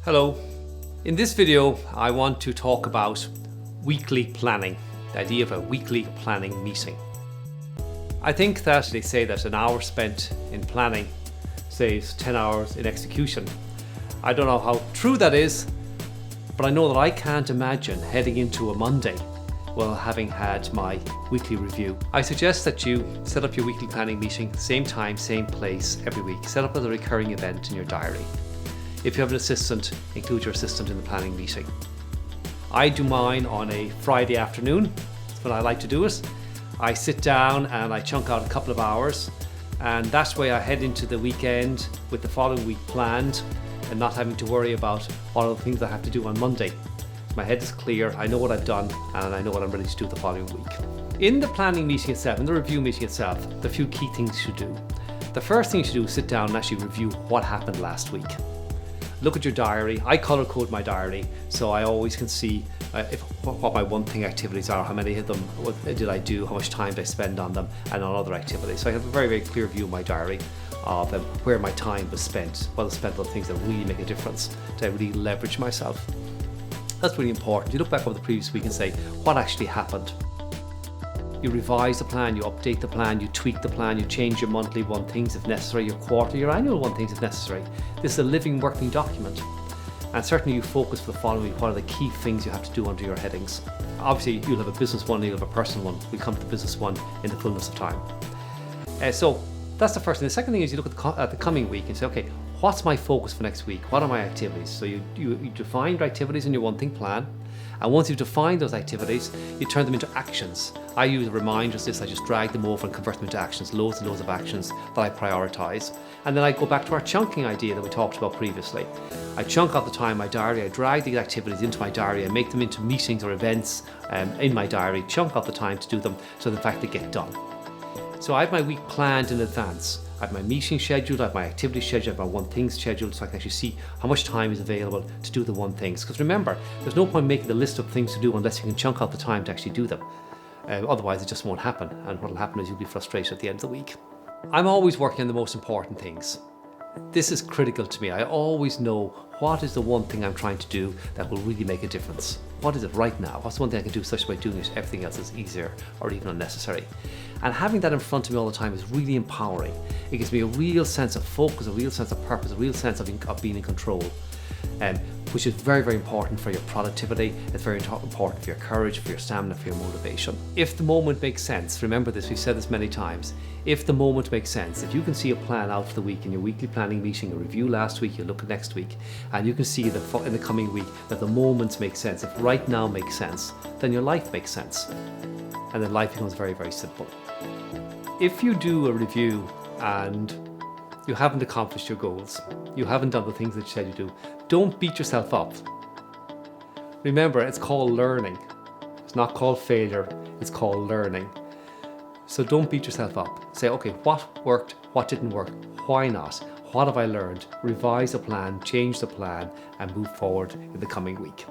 Hello. In this video, I want to talk about weekly planning, the idea of a weekly planning meeting. I think that they say that an hour spent in planning saves 10 hours in execution. I don't know how true that is, but I know that I can't imagine heading into a Monday while having had my weekly review. I suggest that you set up your weekly planning meeting, same time, same place every week. Set up as a recurring event in your diary. If you have an assistant, include your assistant in the planning meeting. I do mine on a Friday afternoon. That's when I like to do it. I sit down and I chunk out a couple of hours, and that way I head into the weekend with the following week planned and not having to worry about all of the things I have to do on Monday. My head is clear, I know what I've done, and I know what I'm ready to do the following week. In the planning meeting itself, in the review meeting itself, there are a few key things you do. The first thing you should do is sit down and actually review what happened last week. Look at your diary. I color code my diary, so I always can see what my one thing activities are, how many of them did I do, how much time did I spend on them, and on other activities. So I have a very, very clear view of my diary of where my time was spent, what I spent on things that really make a difference, to really leverage myself. That's really important. You look back over the previous week and say, what actually happened? You revise the plan, you update the plan, you tweak the plan, you change your monthly one things if necessary, your quarterly, your annual one things if necessary. This is a living, working document. And certainly you focus for the following week, what are the key things you have to do under your headings. Obviously you'll have a business one, you'll have a personal one. We come to the business one in the fullness of time. So that's the first thing. The second thing is you look at the coming week and say, okay, what's my focus for next week? What are my activities? So you define your activities in your one thing plan. And once you've defined those activities, you turn them into actions. I use reminders, I just drag them over and convert them into actions, loads and loads of actions that I prioritize. And then I go back to our chunking idea that we talked about previously. I chunk out the time in my diary, I drag the activities into my diary, I make them into meetings or events in my diary, chunk out the time to do them so in fact they get done. So I have my week planned in advance. I have my meeting scheduled, I have my activity scheduled, I have my one things scheduled, so I can actually see how much time is available to do the one things. Because remember, there's no point making the list of things to do unless you can chunk out the time to actually do them. Otherwise it just won't happen, and what will happen is you'll be frustrated at the end of the week. I'm always working on the most important things. This is critical to me. I always know what is the one thing I'm trying to do that will really make a difference. What is it right now? What's the one thing I can do such by doing it everything else is easier or even unnecessary? And having that in front of me all the time is really empowering. It gives me a real sense of focus, a real sense of purpose, a real sense of being in control, which is very, very important for your productivity. It's very important for your courage, for your stamina, for your motivation. If the moment makes sense, remember this, we've said this many times, if the moment makes sense, if you can see a plan out for the week in your weekly planning meeting, a review last week, you look at next week, and you can see that in the coming week that the moments make sense, if right now makes sense, then your life makes sense. And then life becomes very, very simple. If you do a review and you haven't accomplished your goals, you haven't done the things that you said you do, don't beat yourself up. Remember, it's called learning. It's not called failure, it's called learning. So don't beat yourself up. Say, okay, what worked, what didn't work, why not? What have I learned? Revise the plan, change the plan, and move forward in the coming week.